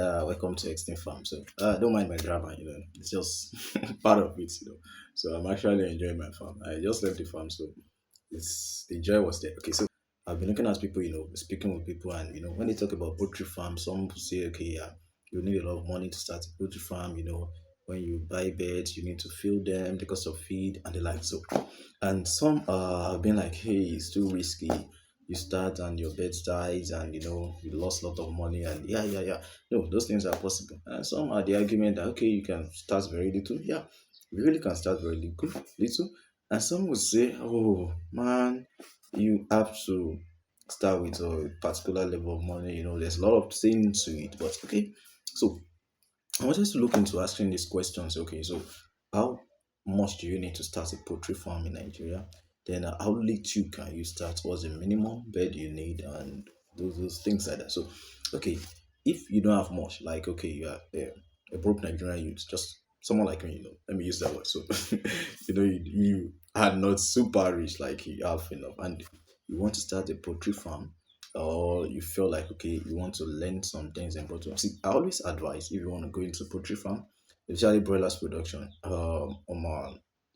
Welcome to Extinct Farm. So, don't mind my drama, it's just part of it, So, I'm actually enjoying my farm. I just left the farm, so it's the joy was there. Okay, so I've been looking at people, speaking with people, and when they talk about poultry farm, some people say, okay, yeah, you need a lot of money to start a poultry farm. When you buy birds, you need to feed them, the cost of feed, and the like. So, and some have been like, hey, it's too risky. You start and your birds dies, and you lost a lot of money, and yeah. No, those things are possible. And some are the argument that okay, you can start very little. Yeah, you really can start very little. And some would say, oh man, you have to start with a particular level of money. There's a lot of things to it, but okay. So I wanted to look into asking these questions. Okay, so how much do you need to start a poultry farm in Nigeria? Then how little can you start? What's the minimum bed you need, and those things like that. So, okay, if you don't have much, like okay, you are a broke Nigerian youth, just someone like me, let me use that word. So, you are not super rich, like you have enough, and you want to start a poultry farm, or you feel like okay you want to learn some things in poultry. See, I always advise if you want to go into poultry farm, especially broilers production,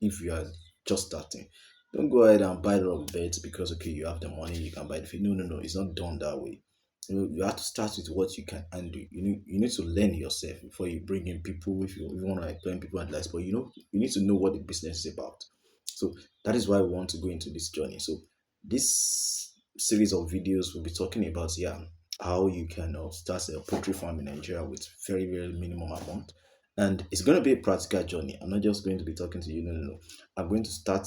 if you are just starting, don't go ahead and buy a lot of beds because okay you have the money, you can buy the feed. No, it's not done that way. You have to start with what you can handle. You need to learn yourself before you bring in people. If you want to employ people and less, but you need to know what the business is about. So that is why we want to go into this journey. So this series of videos will be talking about how you can start a poultry farm in Nigeria with very very minimum amount, and it's going to be a practical journey. I'm not just going to be talking to you. No. I'm going to start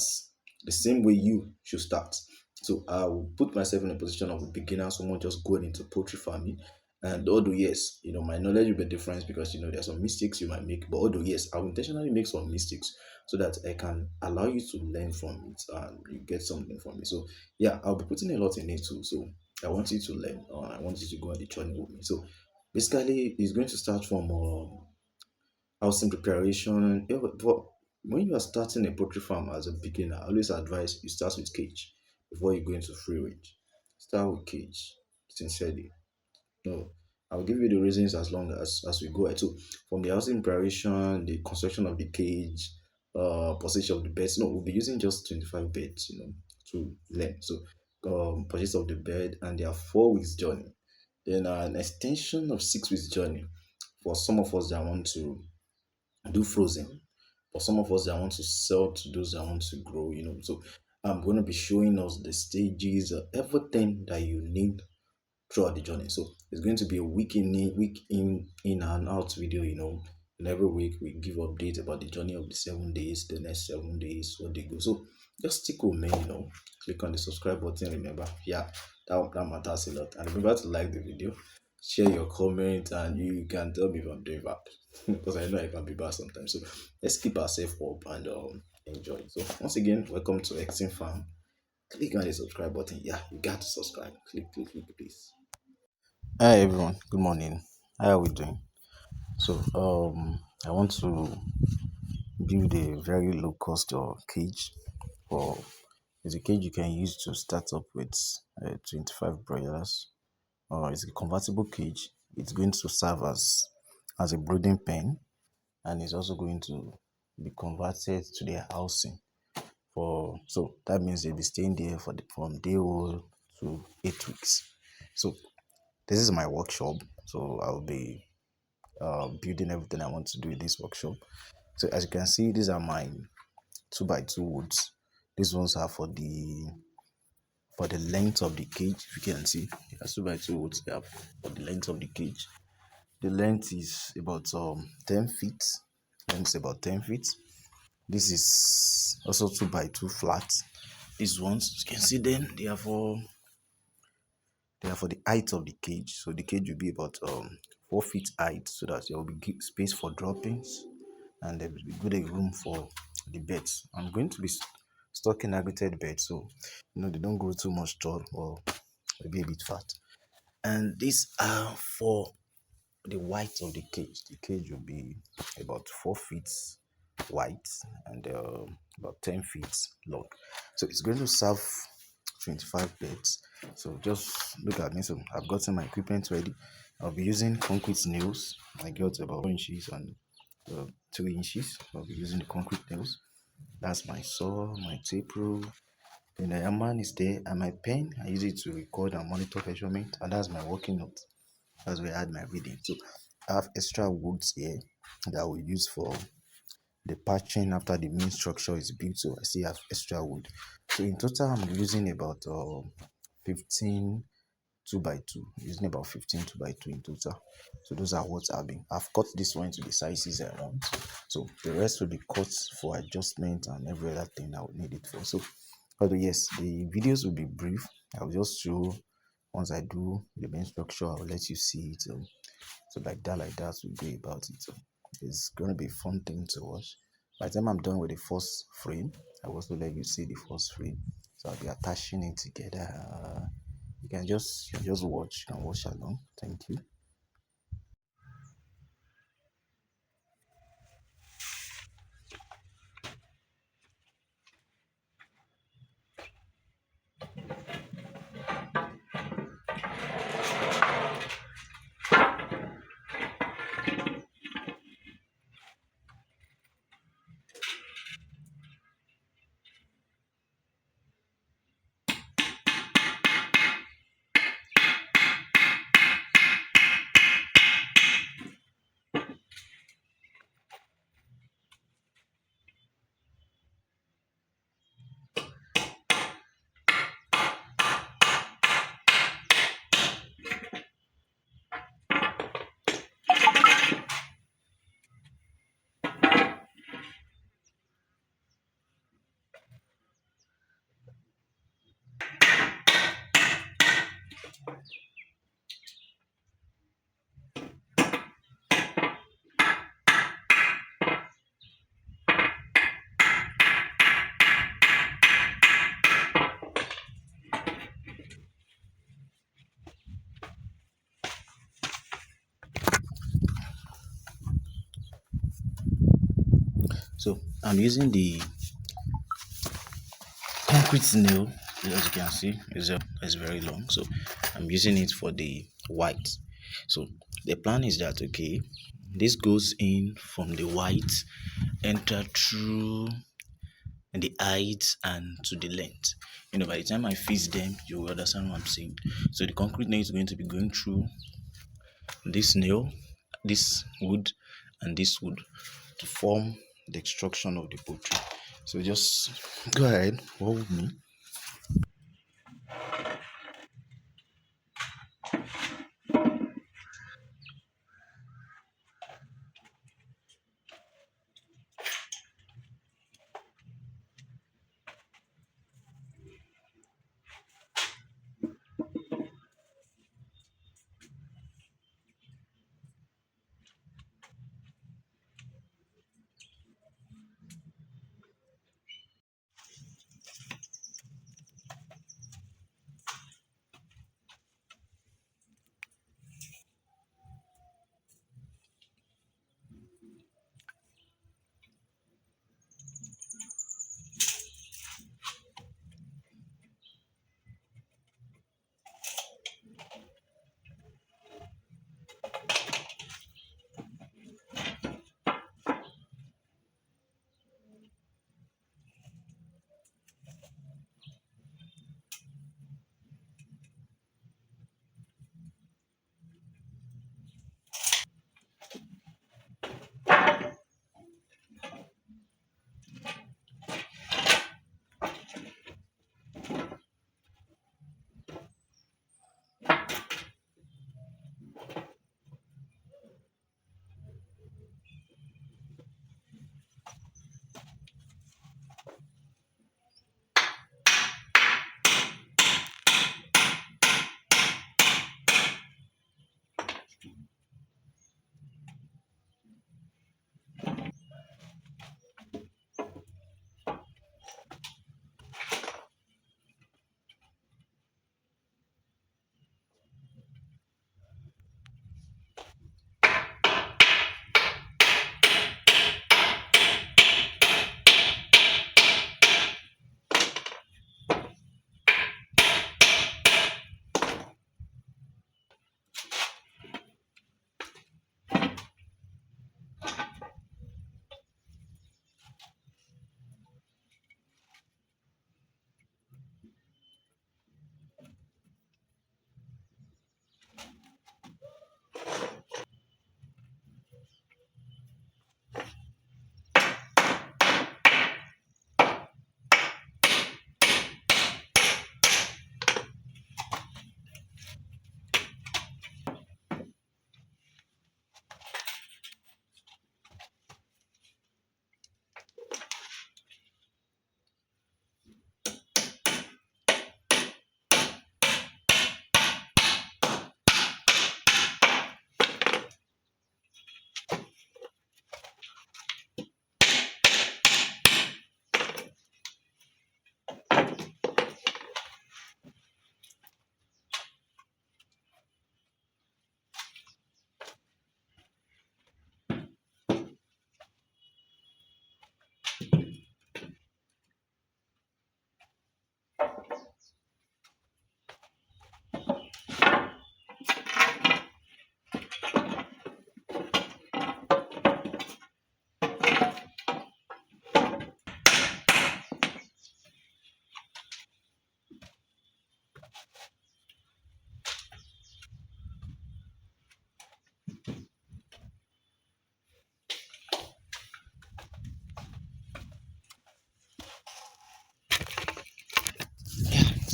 the same way you should start. So I will put myself in a position of a beginner, someone just going into poultry farming. And although yes, my knowledge will be different because there's some mistakes you might make. But although yes, I will intentionally make some mistakes so that I can allow you to learn from it and you get something from it. So yeah, I'll be putting a lot in it too. So I want you to learn, or I want you to go on the journey with me. So basically, it's going to start from housing preparation. Yeah, but when you are starting a poultry farm as a beginner, I always advise you start with cage before you go into free range. Start with cage, sincerely. No, I'll give you the reasons as long as we go. So from the housing preparation, the construction of the cage, purchase of the beds. No, we'll be using just 25 beds, to learn. So purchase of the bed, and there are 4 weeks journey. Then an extension of 6 weeks journey for some of us that want to do frozen. For some of us that want to sell to those that want to grow, So I'm going to be showing us the stages, everything that you need throughout the journey. So it's going to be a week in and out video, And every week we give updates about the journey of the 7 days, the next 7 days, what they go. So just stick with me, Click on the subscribe button. Remember, yeah, that matters a lot. And remember to like the video, share your comment, and you can tell me if I'm doing bad. Because I know I can be bad sometimes. So let's keep ourselves up and enjoy. So once again, welcome to Exim Farm. Click on the subscribe button. Yeah, you got to subscribe. Click, please. Hi everyone, good morning. How are we doing? So I want to build a very low cost cage for it's a cage you can use to start up with 25 broilers. It's a convertible cage. It's going to serve as a brooding pen, and it's also going to be converted to their housing for so that means they'll be staying there from day old to 8 weeks. So this is my workshop. So I'll be building everything I want to do in this workshop. So as you can see, these are my 2x2 woods. These ones are for the length of the cage. If you can see, there's 2x2 woods there for the length of the cage. The length is about 10 feet. Length is about 10 feet. This is also 2x2 flat. These ones, you can see them, they are for the height of the cage. So the cage will be about 4 feet height, so that there will be space for droppings, and there will be good room for the beds. I'm going to be stocking aggregated beds, so they don't grow too much tall or they'll be a bit fat. And these are for the width of the cage. The cage will be about 4 feet wide and about 10 feet long. So it's going to serve 25 beds. So just look at me. So I've gotten my equipment ready. I'll be using concrete nails. I got about 4 inches and 3 inches. I'll be using the concrete nails. That's my saw, my tape rule. Then the hammer is there, and my pen. I use it to record and monitor measurement, and that's my working note. That's where I add my reading. So I have extra woods here that I will use for the patching after the main structure is built. So I still have extra wood. So in total, I'm using about 15 2 by 2, using about 15 2 by 2 in total. So those are what I've cut this one to the sizes I want. So the rest will be cut for adjustment and every other thing I would need it for. So although yes, the videos will be brief. I'll just show once I do the main structure, I'll let you see it. So like that, we go about it. So it's gonna be a fun thing to watch. By the time I'm done with the first frame, I will also let you see the first frame. So I'll be attaching it together. You can just watch. You can watch along. Thank you. So I'm using the concrete nail. As you can see, is very long. So I'm using it for the white. So the plan is that okay, this goes in from the white, enter through the height and to the length. By the time I fix them, you will understand what I'm saying. So the concrete nail is going to be going through this nail, this wood, and this wood to form the extraction of the poultry. So just go ahead, walk with me.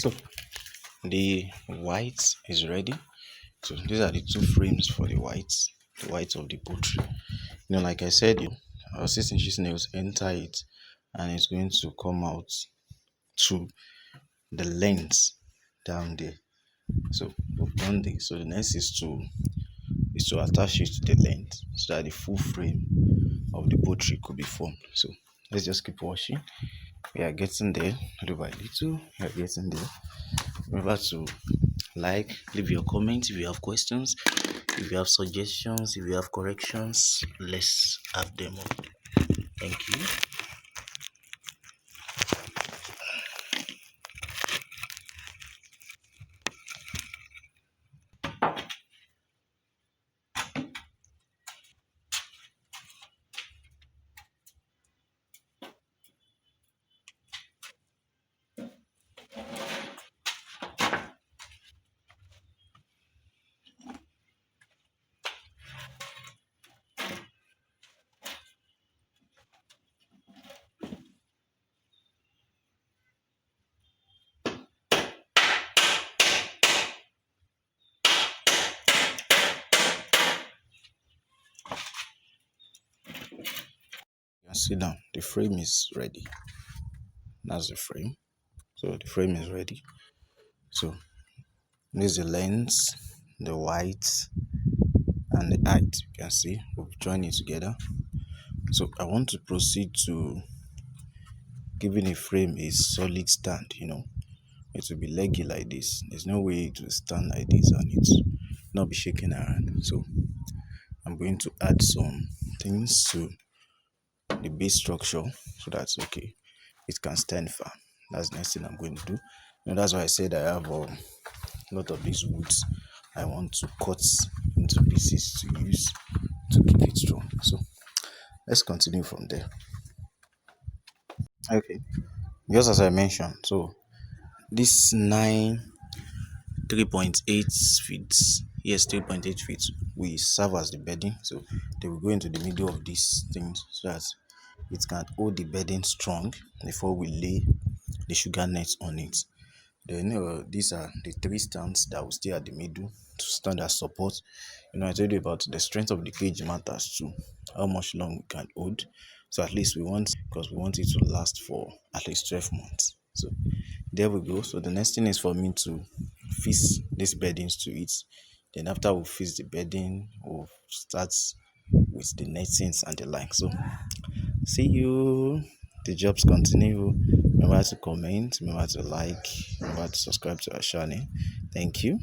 So the white is ready. So these are the two frames for the white of the poultry. Like I said, our 6 inches nails enter it, and it's going to come out to the length down there. So we've done this. So the next is to attach it to the length so that the full frame of the poultry could be formed. So let's just keep washing. We are getting there little by little. We are getting there. Remember to leave your comments if you have questions, if you have suggestions, if you have corrections. Let's have them up. Thank you. You can see now the frame is ready. That's the frame. So the frame is ready. So this is the length, the white, and the height. You can see we've joined it together. So I want to proceed to giving a frame a solid stand. It will be leggy like this. There's no way it will stand like this and it not be shaking around. So I'm going to add some things to the base structure so that's okay. It can stand firm. That's the next thing I'm going to do. That's why I said I have a lot of these woods I want to cut into pieces to use to keep it strong. So let's continue from there. Okay, just as I mentioned, so this 3.8 feet, yes, 3.8 feet will serve as the bedding. So they will go into the middle of these things so that it can hold the bedding strong before we lay the sugar nets on it. Then these are the three stands that will stay at the middle to stand as support. I told you about the strength of the cage matters too, how much long we can hold. So at least because we want it to last for at least 12 months. So there we go. So the next thing is for me to fix these beddings to it. Then after we fix the bedding, we'll start with the nettings and the like. So see you. The jobs continue. Remember to comment, remember to like, remember to subscribe to our channel. Thank you.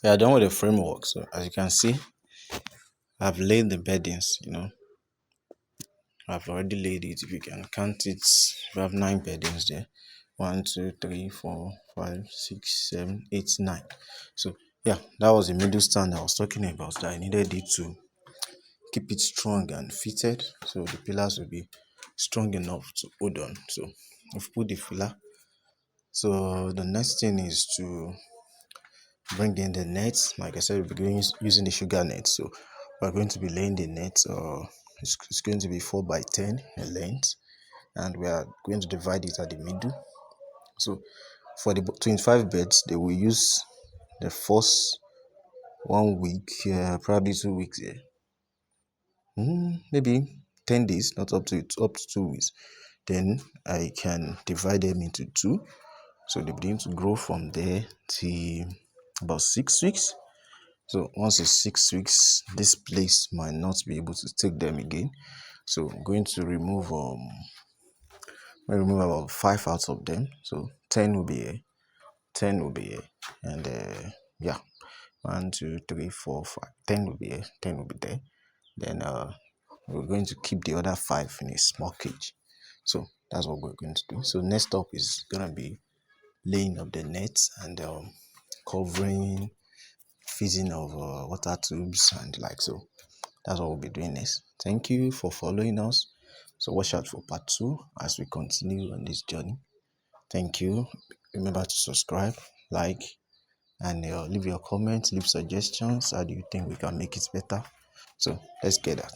We are done with the framework. So as you can see, I've laid the beddings, I've already laid it. If you can count it, we have 9 beddings there. 1, 2, 3, 4, 5, 6, 7, 8, 9. So yeah, that was the middle stand I was talking about, that I needed it to keep it strong and fitted, so the pillars will be strong enough to hold on. So we've put the filler. So the next thing is to bring in the nets. Like I said, we'll be using the sugar net. So we're going to be laying the net. It's going to be 4 by 10 in length, and we are going to divide it at the middle. So for the 25 beds, they will use the first 1 week, probably 2 weeks. Yeah, maybe 10 days, not up to 2 weeks. Then I can divide them into two. So they begin to grow from there till about 6 weeks. So once it's 6 weeks, this place might not be able to take them again. So I'm going to remove about 5 out of them. So 10 will be here, 10 will be here, and yeah, 1, 2, 3, 4, 5. 10 will be here, 10 will be there. Then we're going to keep the other 5 in a small cage. So that's what we're going to do. So next up is gonna be laying up the nets and covering, feeding of water tubes and like so. That's what we'll be doing next. Thank you for following us. So watch out for part 2 as we continue on this journey. Thank you. Remember to subscribe, like, and leave your comments, leave suggestions. How do you think we can make it better? So let's get that.